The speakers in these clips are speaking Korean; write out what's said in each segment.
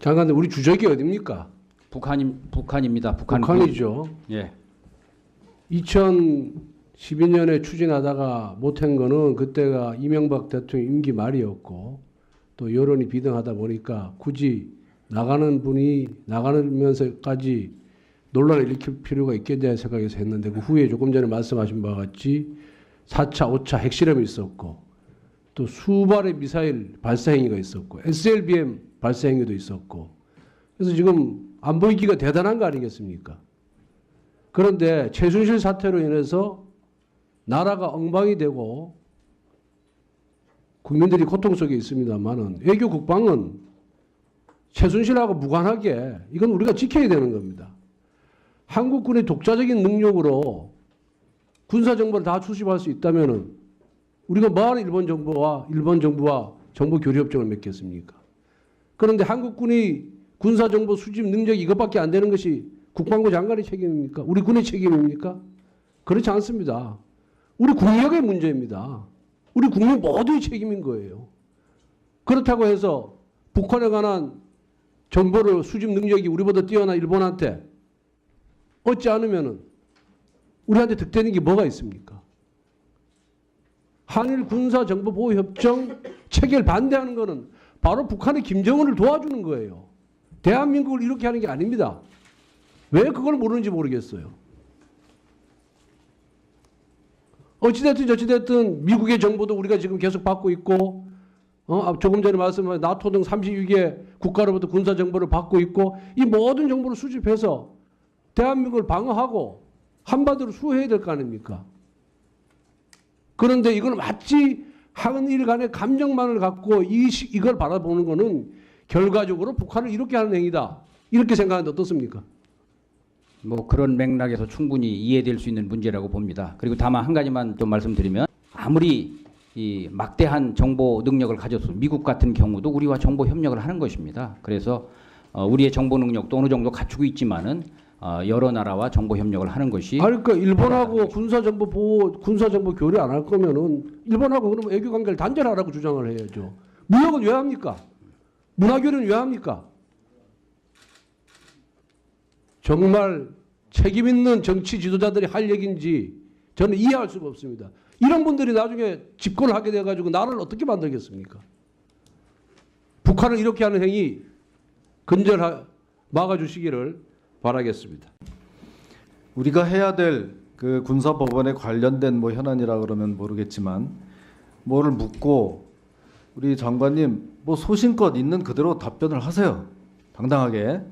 장관님, 우리 주적이 어딥니까? 북한입니다. 북한이죠. 예. 2012년에 추진하다가 못한 거는 그때가 이명박 대통령 임기 말이었고 또 여론이 비등하다 보니까 굳이 나가는 분이 나가면서까지 논란을 일으킬 필요가 있겠냐 생각해서 했는데 그 후에 조금 전에 말씀하신 바와 같이 4차, 5차 핵실험이 있었고 또 수발의 미사일 발사 행위가 있었고 SLBM 발사 행위도 있었고 그래서 지금 안 보이기가 대단한 거 아니겠습니까? 그런데 최순실 사태로 인해서 나라가 엉망이 되고 국민들이 고통 속에 있습니다만은 외교 국방은 최순실하고 무관하게 이건 우리가 지켜야 되는 겁니다. 한국군의 독자적인 능력으로 군사 정보를 다 수집할 수 있다면은 우리가 뭐하러 일본 정부와 정보 교류 협정을 맺겠습니까? 그런데 한국군이 군사 정보 수집 능력이 이것밖에 안 되는 것이 국방부 장관의 책임입니까? 우리 군의 책임입니까? 그렇지 않습니다. 우리 국력의 문제입니다. 우리 국민 모두의 책임인 거예요. 그렇다고 해서 북한에 관한 정보를 수집 능력이 우리보다 뛰어난 일본한테 얻지 않으면은 우리한테 득되는 게 뭐가 있습니까? 한일 군사 정보 보호 협정 체결 반대하는 거는 바로 북한의 김정은을 도와주는 거예요. 대한민국을 이렇게 하는 게 아닙니다. 왜 그걸 모르는지 모르겠어요. 어찌됐든 저찌됐든 미국의 정보도 우리가 지금 계속 받고 있고 조금 전에 말씀하신 나토 등 36개 국가로부터 군사 정보를 받고 있고 이 모든 정보를 수집해서 대한민국을 방어하고 한반도를 수호해야 될 거 아닙니까? 그런데 이걸 마치 한일 간의 감정만을 갖고 이걸 바라보는 거는 결과적으로 북한을 이렇게 하는 행위다. 이렇게 생각하는데 어떻습니까? 뭐 그런 맥락에서 충분히 이해될 수 있는 문제라고 봅니다. 그리고 다만 한 가지만 좀 말씀드리면 아무리 이 막대한 정보 능력을 가졌어 미국 같은 경우도 우리와 정보 협력을 하는 것입니다. 그래서 우리의 정보 능력도 어느 정도 갖추고 있지만은 여러 나라와 정보 협력을 하는 것이 그러니까 일본하고 군사정보 보호, 군사정보 교류 안 할 거면은 일본하고 그러면 외교 관계를 단절하라고 주장을 해야죠. 무역은 왜 합니까? 문화교류는 왜 합니까? 정말 책임 있는 정치 지도자들이 할 얘기인지 저는 이해할 수가 없습니다. 이런 분들이 나중에 집권을 하게 돼가지고 나라를 어떻게 만들겠습니까? 북한을 이렇게 하는 행위 막아주시기를 바라겠습니다. 우리가 해야 될 그 군사법원에 관련된 뭐 현안이라 그러면 모르겠지만 뭐를 묻고 우리 장관님 뭐 소신껏 있는 그대로 답변을 하세요. 당당하게.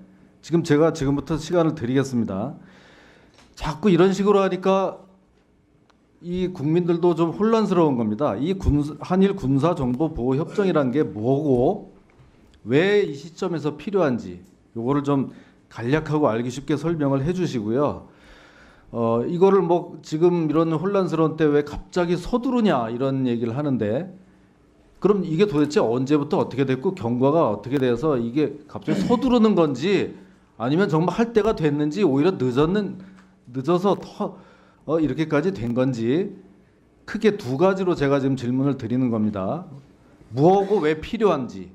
제가 지금부터 시간을 드리겠습니다. 자꾸 이런 식으로 하니까 이 국민들도 좀 혼란스러운 겁니다. 이 한일 군사 정보 보호 협정이란 게 뭐고 왜 이 시점에서 필요한지 요거를 좀 간략하고 알기 쉽게 설명을 해주시고요. 이거를 뭐 지금 이런 혼란스러운 때 왜 갑자기 서두르냐 이런 얘기를 하는데 그럼 이게 도대체 언제부터 어떻게 됐고 경과가 어떻게 돼서 이게 갑자기 서두르는 건지 아니면 정말 할 때가 됐는지 오히려 늦어서 이렇게까지 된 건지 크게 두 가지로 제가 지금 질문을 드리는 겁니다. 뭐하고 왜 필요한지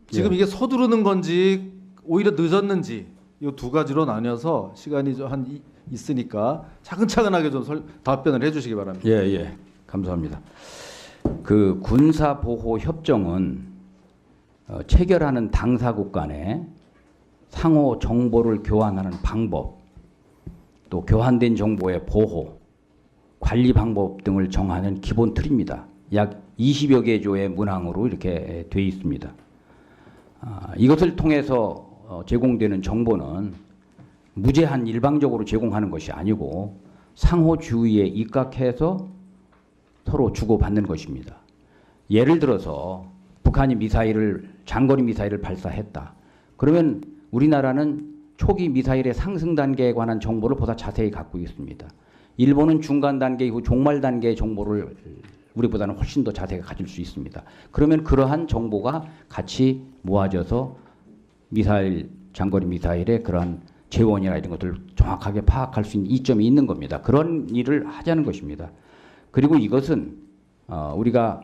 지금 이게 서두르는 건지 오히려 늦었는지 이 두 가지로 나뉘어서 시간이 좀 있으니까 차근차근하게 좀 답변을 해주시기 바랍니다. 예, 감사합니다. 그 군사 보호 협정은 체결하는 당사국 간에 상호 정보를 교환하는 방법, 또 교환된 정보의 보호, 관리 방법 등을 정하는 기본 틀입니다. 약 20여 개 조의 문항으로 이렇게 되어 있습니다. 이것을 통해서 제공되는 정보는 무제한 일방적으로 제공하는 것이 아니고 상호주의에 입각해서 서로 주고받는 것입니다. 예를 들어서 북한이 장거리 미사일을 발사했다. 그러면 우리나라는 초기 미사일의 상승 단계에 관한 정보를 보다 자세히 갖고 있습니다. 일본은 중간 단계 이후 종말 단계의 정보를 우리보다는 훨씬 더 자세히 가질 수 있습니다. 그러면 그러한 정보가 같이 모아져서 장거리 미사일의 그러한 재원이나 이런 것들을 정확하게 파악할 수 있는 이점이 있는 겁니다. 그런 일을 하자는 것입니다. 그리고 이것은 우리가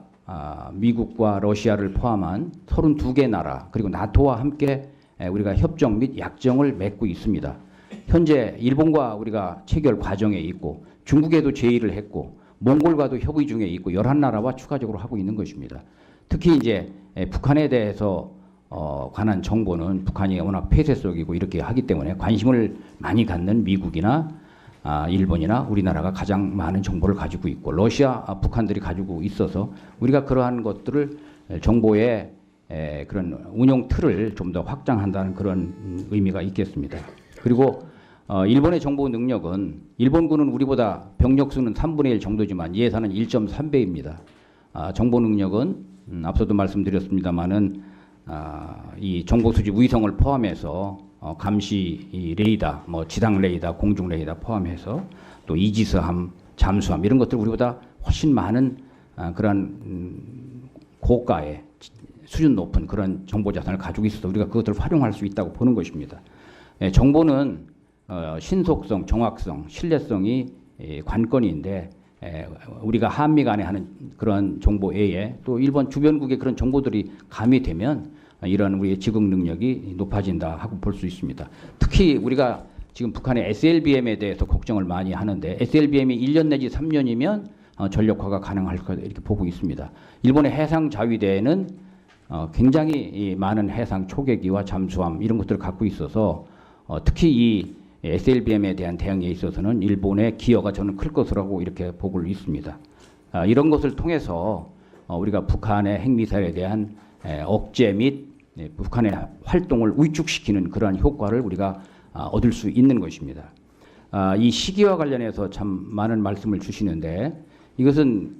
미국과 러시아를 포함한 32개 나라 그리고 나토와 함께 우리가 협정 및 약정을 맺고 있습니다. 현재 일본과 우리가 체결 과정에 있고 중국에도 제의를 했고 몽골과도 협의 중에 있고 11나라와 추가적으로 하고 있는 것입니다. 특히 이제 북한에 대해서 관한 정보는 북한이 워낙 폐쇄 속이고 이렇게 하기 때문에 관심을 많이 갖는 미국이나 일본이나 우리나라가 가장 많은 정보를 가지고 있고 러시아, 북한들이 가지고 있어서 우리가 그러한 것들을 정보의 그런 운용 틀을 좀 더 확장한다는 그런 의미가 있겠습니다. 그리고 일본의 정보 능력은 일본군은 우리보다 병력 수는 3분의 1 정도지만 예산은 1.3배입니다. 정보 능력은 앞서도 말씀드렸습니다마는 이 정보 수집 위성을 포함해서 감시 이 레이더, 뭐 지상 레이더, 공중 레이더 포함해서 또 이지스함, 잠수함 이런 것들 우리보다 훨씬 많은 그런 고가의 수준 높은 그런 정보 자산을 가지고 있어서 우리가 그것들을 활용할 수 있다고 보는 것입니다. 정보는 신속성, 정확성, 신뢰성이 관건인데 우리가 한미 간에 하는 그런 정보 외에 또 일본 주변국의 그런 정보들이 가미되면 이런 우리의 지국 능력이 높아진다 하고 볼 수 있습니다. 특히 우리가 지금 북한의 SLBM에 대해서 걱정을 많이 하는데 SLBM이 1년 내지 3년이면 전력화가 가능할 것 이렇게 보고 있습니다. 일본의 해상 자위대에는 굉장히 많은 해상 초계기와 잠수함 이런 것들을 갖고 있어서 특히 이 SLBM에 대한 대응에 있어서는 일본의 기여가 저는 클 것이라고 이렇게 보고 있습니다. 이런 것을 통해서 우리가 북한의 핵미사일에 대한 억제 및 북한의 활동을 위축시키는 그러한 효과를 우리가 얻을 수 있는 것입니다. 이 시기와 관련해서 참 많은 말씀을 주시는데 이것은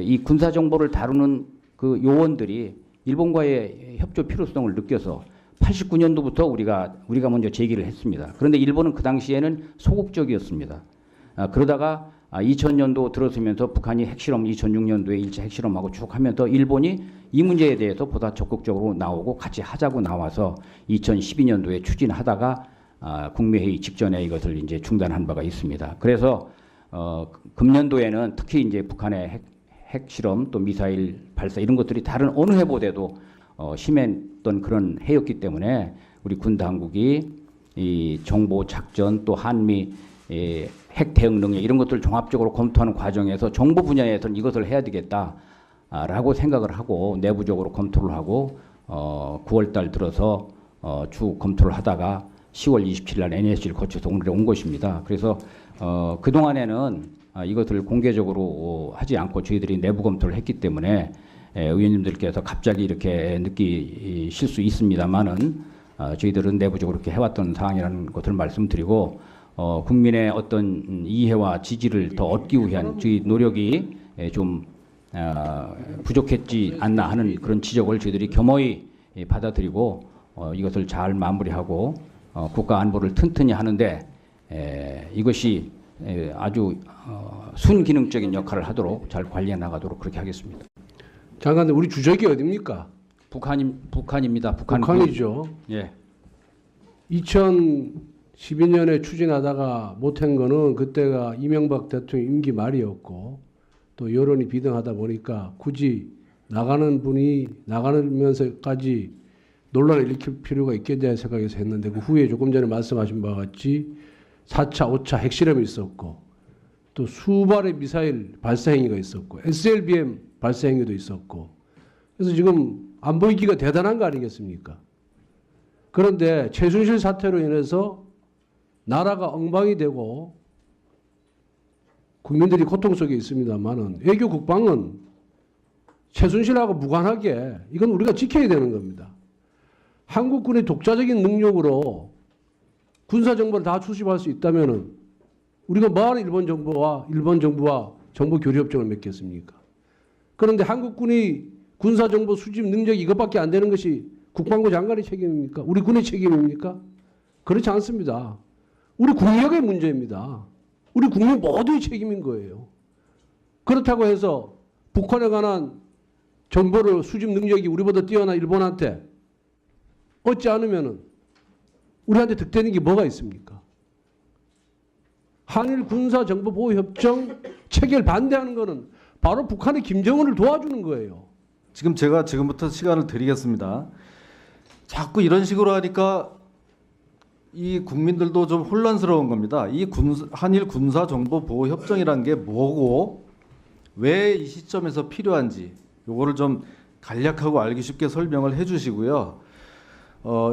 이 군사 정보를 다루는 그 요원들이 일본과의 협조 필요성을 느껴서 89년도부터 우리가 먼저 제기를 했습니다. 그런데 일본은 그 당시에는 소극적이었습니다. 그러다가 2000년도 들어서면서 북한이 핵실험 2006년도에 일제 핵실험하고 쭉 하면서 일본이 이 문제에 대해서 보다 적극적으로 나오고 같이 하자고 나와서 2012년도에 추진하다가 국무회의 직전에 이것을 이제 중단한 바가 있습니다. 그래서 금년도에는 특히 이제 북한의 핵실험 또 미사일 발사 이런 것들이 다른 어느 해보다도 심했던 그런 해였기 때문에 우리 군 당국이 이 정보 작전 또 한미 핵 대응 능력 이런 것들을 종합적으로 검토하는 과정에서 정보 분야에서는 이것을 해야 되겠다라고 생각을 하고 내부적으로 검토를 하고 9월달 들어서 쭉 검토를 하다가 10월 27일 날 NSC를 거쳐서 오늘에 온 것입니다. 그래서 그동안에는 이것을 공개적으로 하지 않고 저희들이 내부 검토를 했기 때문에 의원님들께서 갑자기 이렇게 느끼실 수 있습니다만은 저희들은 내부적으로 이렇게 해왔던 사항이라는 것을 말씀드리고 국민의 어떤 이해와 지지를 더 얻기 위한 저희 노력이 좀 부족했지 않나 하는 그런 지적을 저희들이 겸허히 받아들이고 이것을 잘 마무리하고 국가 안보를 튼튼히 하는데 이것이 아주 순기능적인 역할을 하도록 잘 관리해 나가도록 그렇게 하겠습니다. 장관님, 우리 주적이 어디입니까? 북한입니다. 북한이죠. 예. 2012년에 추진하다가 못한 거는 그때가 이명박 대통령 임기 말이었고 또 여론이 비등하다 보니까 굳이 나가는 분이 나가면서까지 논란을 일으킬 필요가 있겠냐 생각해서 했는데 그 후에 조금 전에 말씀하신 바와 같이 4차, 5차 핵실험이 있었고 또 수발의 미사일 발사 행위가 있었고 SLBM 발사 행위도 있었고 그래서 지금 안보 위기가 대단한 거 아니겠습니까? 그런데 최순실 사태로 인해서 나라가 엉망이 되고 국민들이 고통 속에 있습니다만은 외교 국방은 최순실하고 무관하게 이건 우리가 지켜야 되는 겁니다. 한국군의 독자적인 능력으로 군사 정보를 다 수집할 수 있다면은 우리가 뭐하러 일본 정부와 정보 교류 협정을 맺겠습니까? 그런데 한국군이 군사 정보 수집 능력이 이것밖에 안 되는 것이 국방부 장관의 책임입니까? 우리 군의 책임입니까? 그렇지 않습니다. 우리 국력의 문제입니다. 우리 국민 모두의 책임인 거예요. 그렇다고 해서 북한에 관한 정보를 수집 능력이 우리보다 뛰어난 일본한테 얻지 않으면은 우리한테 득되는 게 뭐가 있습니까? 한일 군사 정보 보호 협정 체결 반대하는 거는 바로 북한의 김정은을 도와주는 거예요. 지금 제가 지금부터 시간을 드리겠습니다. 자꾸 이런 식으로 하니까 이 국민들도 좀 혼란스러운 겁니다. 이 한일 군사정보보호협정이라는 게 뭐고 왜 이 시점에서 필요한지 요거를 좀 간략하고 알기 쉽게 설명을 해주시고요.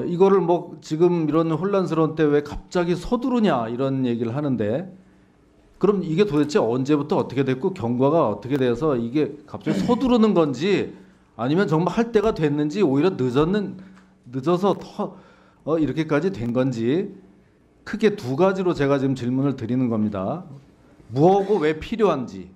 이거를 뭐 지금 이런 혼란스러운 때 왜 갑자기 서두르냐 이런 얘기를 하는데 그럼 이게 도대체 언제부터 어떻게 됐고 경과가 어떻게 돼서 이게 갑자기 서두르는 건지 아니면 정말 할 때가 됐는지 오히려 늦어서 이렇게까지 된 건지 크게 두 가지로 제가 지금 질문을 드리는 겁니다. 뭐고 왜 필요한지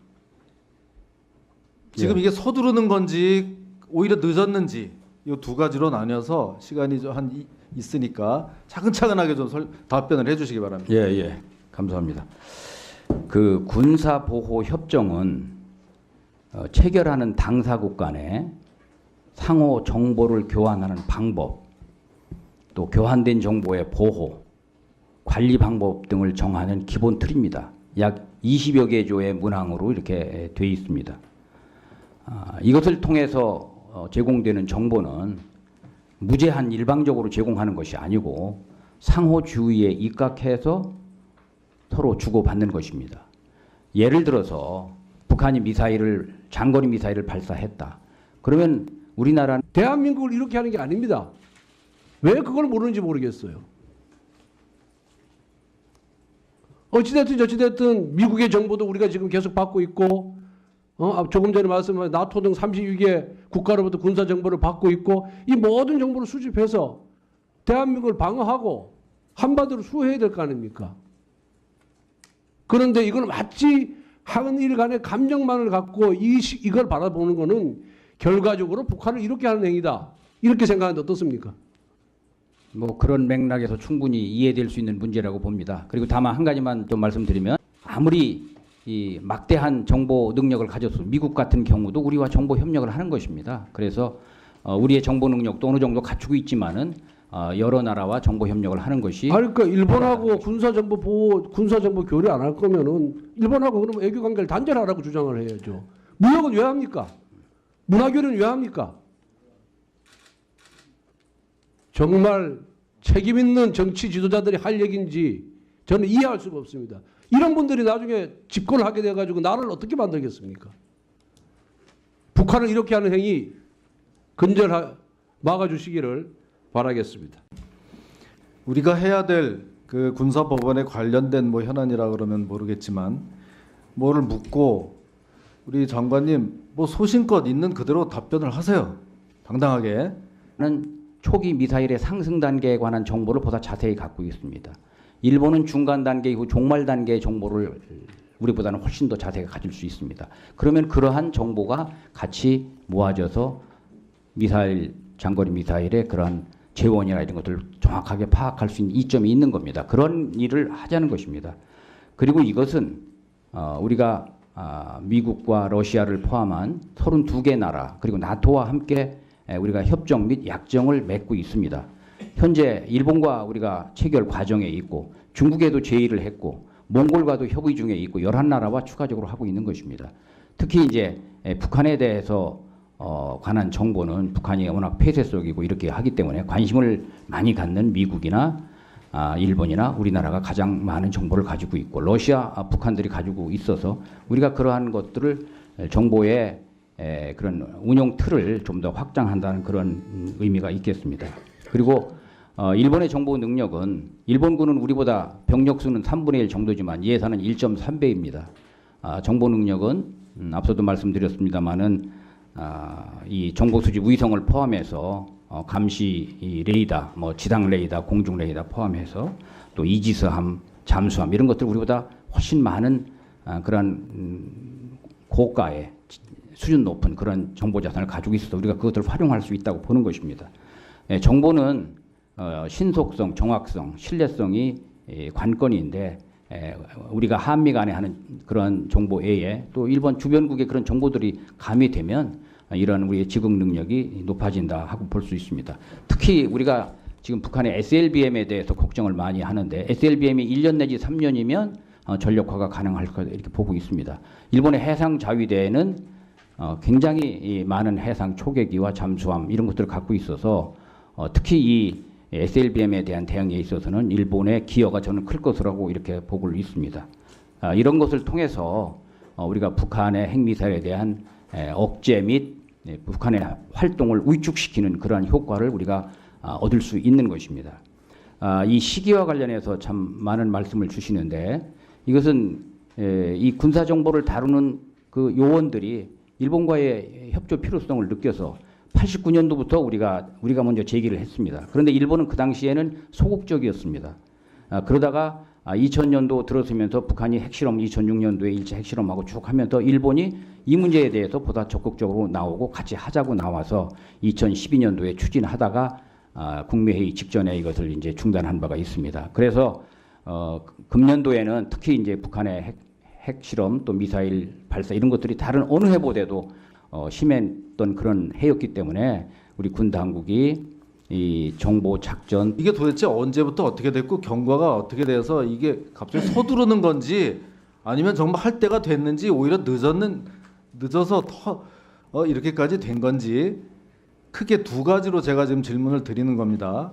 지금 이게 서두르는 건지 오히려 늦었는지 이 두 가지로 나뉘어서 시간이 좀 있으니까 차근차근하게 좀 답변을 해주시기 바랍니다. 예, 감사합니다. 그 군사보호 협정은 체결하는 당사국 간에 상호 정보를 교환하는 방법, 또 교환된 정보의 보호, 관리 방법 등을 정하는 기본 틀입니다. 약 20여 개 조의 문항으로 이렇게 되어 있습니다. 이것을 통해서 제공되는 정보는 무제한 일방적으로 제공하는 것이 아니고 상호주의에 입각해서 서로 주고받는 것입니다. 예를 들어서 북한이 장거리 미사일을 발사했다. 그러면 우리나라는 대한민국을 이렇게 하는 게 아닙니다. 왜 그걸 모르는지 모르겠어요. 어찌됐든 저찌됐든 미국의 정보도 우리가 지금 계속 받고 있고 조금 전에 말씀하신 나토 등 32개 국가로부터 군사 정보를 받고 있고 이 모든 정보를 수집해서 대한민국을 방어하고 한반도를 수호해야 될 거 아닙니까? 그런데 이걸 마치 한일 간의 감정만을 갖고 이걸 바라보는 거는 결과적으로 북한을 이렇게 하는 행위다. 이렇게 생각하는데 어떻습니까? 뭐 그런 맥락에서 충분히 이해될 수 있는 문제라고 봅니다. 그리고 다만 한 가지만 좀 말씀드리면 아무리 이 막대한 정보 능력을 가졌어 미국 같은 경우도 우리와 정보 협력을 하는 것입니다. 그래서 우리의 정보 능력도 어느 정도 갖추고 있지만은 여러 나라와 정보 협력을 하는 것이 그러니까 일본하고 군사정보 교류 안 할 거면은 일본하고 그러면 외교 관계를 단절하라고 주장을 해야죠. 무역은 왜 합니까? 문화교류는 왜 합니까? 정말 책임 있는 정치 지도자들이 할 얘기인지 저는 이해할 수가 없습니다. 이런 분들이 나중에 집권을 하게 돼가지고 나라를 어떻게 만들겠습니까? 북한을 이렇게 하는 행위 막아주시기를 바라겠습니다. 우리가 해야 될 그 군사법원에 관련된 뭐 현안이라 그러면 모르겠지만 뭐를 묻고 우리 장관님 뭐 소신껏 있는 그대로 답변을 하세요. 당당하게. 초기 미사일의 상승 단계에 관한 정보를 보다 자세히 갖고 있습니다. 일본은 중간 단계 이후 종말 단계의 정보를 우리보다는 훨씬 더 자세히 가질 수 있습니다. 그러면 그러한 정보가 같이 모아져서 장거리 미사일의 그러한 재원이나 이런 것들을 정확하게 파악할 수 있는 이점이 있는 겁니다. 그런 일을 하자는 것입니다. 그리고 이것은 우리가 미국과 러시아를 포함한 32개 나라 그리고 나토와 함께 우리가 협정 및 약정을 맺고 있습니다. 현재 일본과 우리가 체결 과정에 있고 중국에도 제의를 했고 몽골과도 협의 중에 있고 11나라와 추가적으로 하고 있는 것입니다. 특히 이제 북한에 대해서 관한 정보는 북한이 워낙 폐쇄 속이고 이렇게 하기 때문에 관심을 많이 갖는 미국이나 일본이나 우리나라가 가장 많은 정보를 가지고 있고 러시아, 북한들이 가지고 있어서 우리가 그러한 것들을 정보의 그런 운용 틀을 좀 더 확장한다는 그런 의미가 있겠습니다. 그리고 일본의 정보 능력은 일본군은 우리보다 병력 수는 3분의 1 정도지만 예산은 1.3배입니다. 정보 능력은 앞서도 말씀드렸습니다마는 이 정보 수집 위성을 포함해서 감시 레이더, 뭐 지상 레이더, 공중 레이더 포함해서 또 이지스함, 잠수함 이런 것들 우리보다 훨씬 많은 그런 고가의 수준 높은 그런 정보 자산을 가지고 있어서 우리가 그것을 활용할 수 있다고 보는 것입니다. 정보는 신속성, 정확성, 신뢰성이 관건인데 우리가 한미 간에 하는 그런 정보 외에 또 일본 주변국의 그런 정보들이 가미되면 이런 우리의 지국 능력이 높아진다 하고 볼 수 있습니다. 특히 우리가 지금 북한의 SLBM에 대해서 걱정을 많이 하는데 SLBM이 1년 내지 3년이면 전력화가 가능할 거다 이렇게 보고 있습니다. 일본의 해상 자위대는 굉장히 이 많은 해상 초계기와 잠수함 이런 것들을 갖고 있어서 특히 이 SLBM에 대한 대응에 있어서는 일본의 기여가 저는 클 것이라고 이렇게 보고 있습니다. 이런 것을 통해서 우리가 북한의 핵미사일에 대한 억제 및 북한의 활동을 위축시키는 그러한 효과를 우리가 얻을 수 있는 것입니다. 이 시기와 관련해서 참 많은 말씀을 주시는데 이것은 이 군사 정보를 다루는 그 요원들이 일본과의 협조 필요성을 느껴서 89년도부터 우리가 먼저 제기를 했습니다. 그런데 일본은 그 당시에는 소극적이었습니다. 그러다가 2000년도 들어서면서 북한이 핵실험 2006년도에 일제 핵실험하고 쭉 하면서 일본이 이 문제에 대해서 보다 적극적으로 나오고 같이 하자고 나와서 2012년도에 추진하다가 국무회의 직전에 이것을 이제 중단한 바가 있습니다. 그래서 금년도에는 특히 이제 북한의 핵실험 또 미사일 발사 이런 것들이 다른 어느 해보다도 심했던 그런 해였기 때문에 우리 군 당국이 이 정보 작전 이게 도대체 언제부터 어떻게 됐고 경과가 어떻게 돼서 이게 갑자기 서두르는 건지 아니면 정말 할 때가 됐는지 오히려 늦어서 이렇게까지 된 건지 크게 두 가지로 제가 지금 질문을 드리는 겁니다.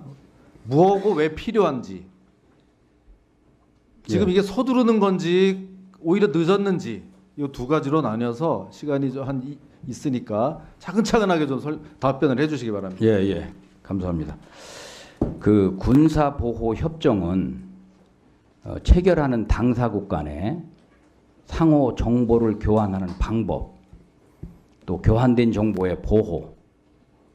무엇고 왜 필요한지 지금 이게 서두르는 건지 오히려 늦었는지 이 두 가지로 나뉘어서 시간이 좀 있으니까 차근차근하게 좀 답변을 해주시기 바랍니다. 예, 감사합니다. 그 군사 보호 협정은 체결하는 당사국 간에 상호 정보를 교환하는 방법, 또 교환된 정보의 보호,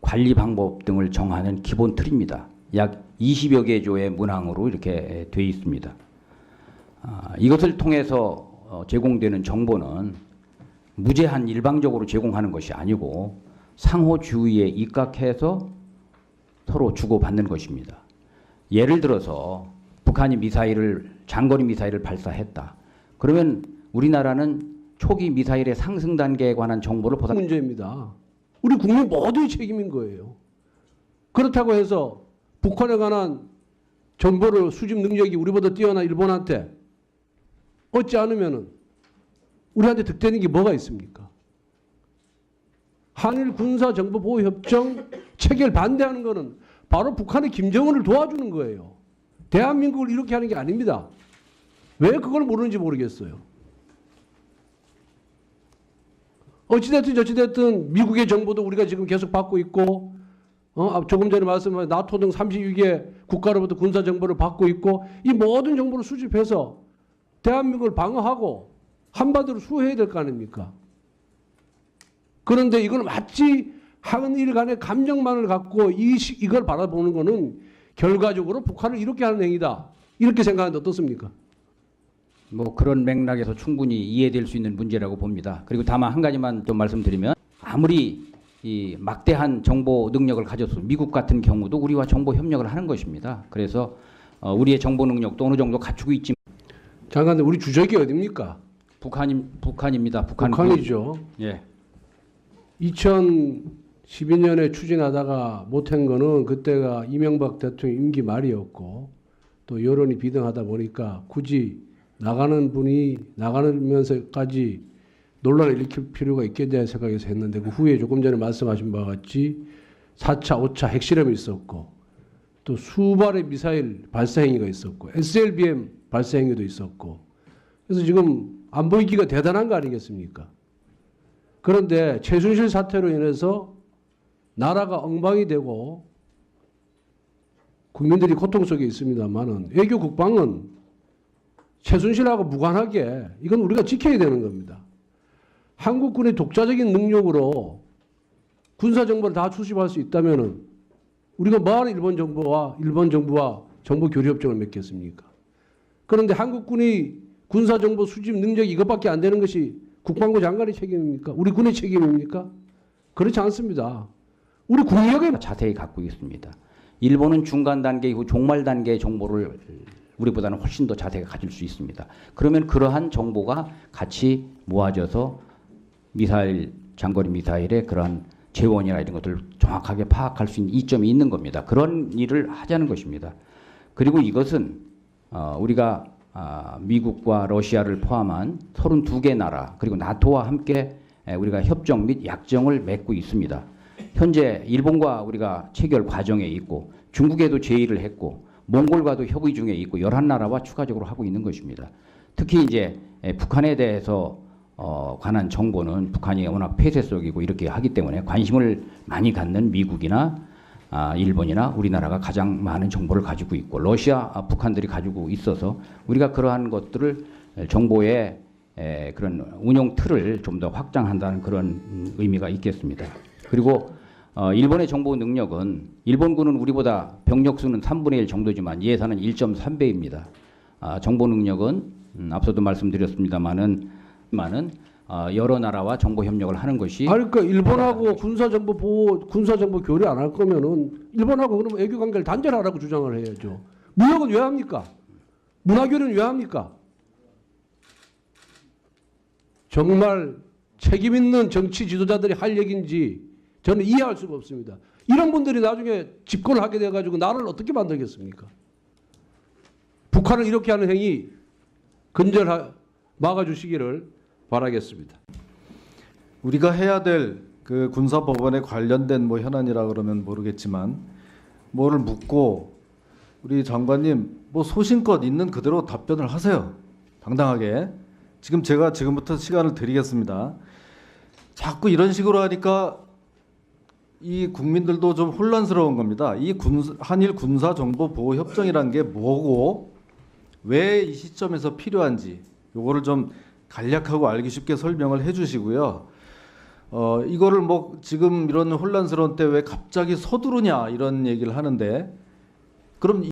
관리 방법 등을 정하는 기본 틀입니다. 약 20여 개 조의 문항으로 이렇게 되어 있습니다. 이것을 통해서 제공되는 정보는 무제한 일방적으로 제공하는 것이 아니고 상호주의에 입각해서 서로 주고받는 것입니다. 예를 들어서 북한이 장거리 미사일을 발사했다. 그러면 우리나라는 초기 미사일의 상승 단계에 관한 정보를 보다 문제입니다. 우리 국민 모두의 책임인 거예요. 그렇다고 해서 북한에 관한 정보를 수집 능력이 우리보다 뛰어난 일본한테 얻지 않으면은 우리한테 득되는 게 뭐가 있습니까? 한일 군사 정보 보호 협정 체결 반대하는 거는 바로 북한의 김정은을 도와주는 거예요. 대한민국을 이렇게 하는 게 아닙니다. 왜 그걸 모르는지 모르겠어요. 어찌됐든 저찌됐든 미국의 정보도 우리가 지금 계속 받고 있고 조금 전에 말씀하신 나토 등 32개 국가로부터 군사 정보를 받고 있고 이 모든 정보를 수집해서 대한민국을 방어하고 한반도를 수호해야 될 거 아닙니까? 그런데 이걸 마치 한일 간의 감정만을 갖고 이걸 바라보는 거는 결과적으로 북한을 이렇게 하는 행위다. 이렇게 생각하는데 어떻습니까? 뭐 그런 맥락에서 충분히 이해될 수 있는 문제라고 봅니다. 그리고 다만 한 가지만 좀 말씀드리면 아무리 이 막대한 정보 능력을 가졌어 미국 같은 경우도 우리와 정보 협력을 하는 것입니다. 그래서 우리의 정보 능력도 어느 정도 갖추고 있지만 장관님 우리 주적이 어디입니까? 북한입니다. 북한이죠. 예. 2012년에 추진하다가 못한 거는 그때가 이명박 대통령 임기 말이었고 또 여론이 비등하다 보니까 굳이 나가는 분이 나가면서까지 논란을 일으킬 필요가 있겠냐 생각해서 했는데 그 후에 조금 전에 말씀하신 바와 같이 4차, 5차 핵실험이 있었고 또 수발의 미사일 발사 행위가 있었고 SLBM 발사 행위도 있었고 그래서 지금 안보위기가 대단한 거 아니겠습니까? 그런데 최순실 사태로 인해서 나라가 엉망이 되고 국민들이 고통 속에 있습니다만은 외교 국방은 최순실하고 무관하게 이건 우리가 지켜야 되는 겁니다. 한국군의 독자적인 능력으로 군사 정보를 다 수집할 수 있다면은 우리가 뭐하러 일본 정부와 정보 교류 협정을 맺겠습니까? 그런데 한국군이 군사 정보 수집 능력이 이것밖에 안 되는 것이 국방부 장관의 책임입니까? 우리 군의 책임입니까? 그렇지 않습니다. 우리 국력에 자세히 갖고 있습니다. 일본은 중간 단계 이후 종말 단계의 정보를 우리보다는 훨씬 더 자세히 가질 수 있습니다. 그러면 그러한 정보가 같이 모아져서 장거리 미사일의 그러한 재원이나 이런 것들을 정확하게 파악할 수 있는 이점이 있는 겁니다. 그런 일을 하자는 것입니다. 그리고 이것은 우리가 미국과 러시아를 포함한 32개 나라 그리고 나토와 함께 우리가 협정 및 약정을 맺고 있습니다. 현재 일본과 우리가 체결 과정에 있고 중국에도 제의를 했고 몽골과도 협의 중에 있고 11나라와 추가적으로 하고 있는 것입니다. 특히 이제 북한에 대해서 관한 정보는 북한이 워낙 폐쇄 속이고 이렇게 하기 때문에 관심을 많이 갖는 미국이나 일본이나 우리나라가 가장 많은 정보를 가지고 있고 러시아, 북한들이 가지고 있어서 우리가 그러한 것들을 정보의 그런 운용 틀을 좀 더 확장한다는 그런 의미가 있겠습니다. 그리고 일본의 정보 능력은 일본군은 우리보다 병력 수는 3분의 1 정도지만 예산은 1.3배입니다. 정보 능력은 앞서도 말씀드렸습니다만은 여러 나라와 정보 협력을 하는 것이 그러니까 일본하고 군사정보 보호, 군사정보 교류 안 할 거면은 일본하고 그러면 외교 관계를 단절하라고 주장을 해야죠. 무역은 왜 합니까? 문화교류는 왜 합니까? 정말 책임 있는 정치 지도자들이 할 얘기인지 저는 이해할 수가 없습니다. 이런 분들이 나중에 집권을 하게 돼가지고 나라를 어떻게 만들겠습니까? 북한을 이렇게 하는 행위 막아주시기를 바라겠습니다. 우리가 해야 될 그 군사법원에 관련된 뭐 현안이라 그러면 모르겠지만 뭐를 묻고 우리 장관님 뭐 소신껏 있는 그대로 답변을 하세요. 당당하게. 제가 지금부터 시간을 드리겠습니다. 자꾸 이런 식으로 하니까 이 국민들도 좀 혼란스러운 겁니다. 이 한일 군사정보보호협정이란 게 뭐고 왜 이 시점에서 필요한지 요거를 좀 간략하고 알기 쉽게 설명을 해주시고요. 이거를 뭐 지금 이런 혼란스러운 때 왜 갑자기 서두르냐 이런 얘기를 하는데 그럼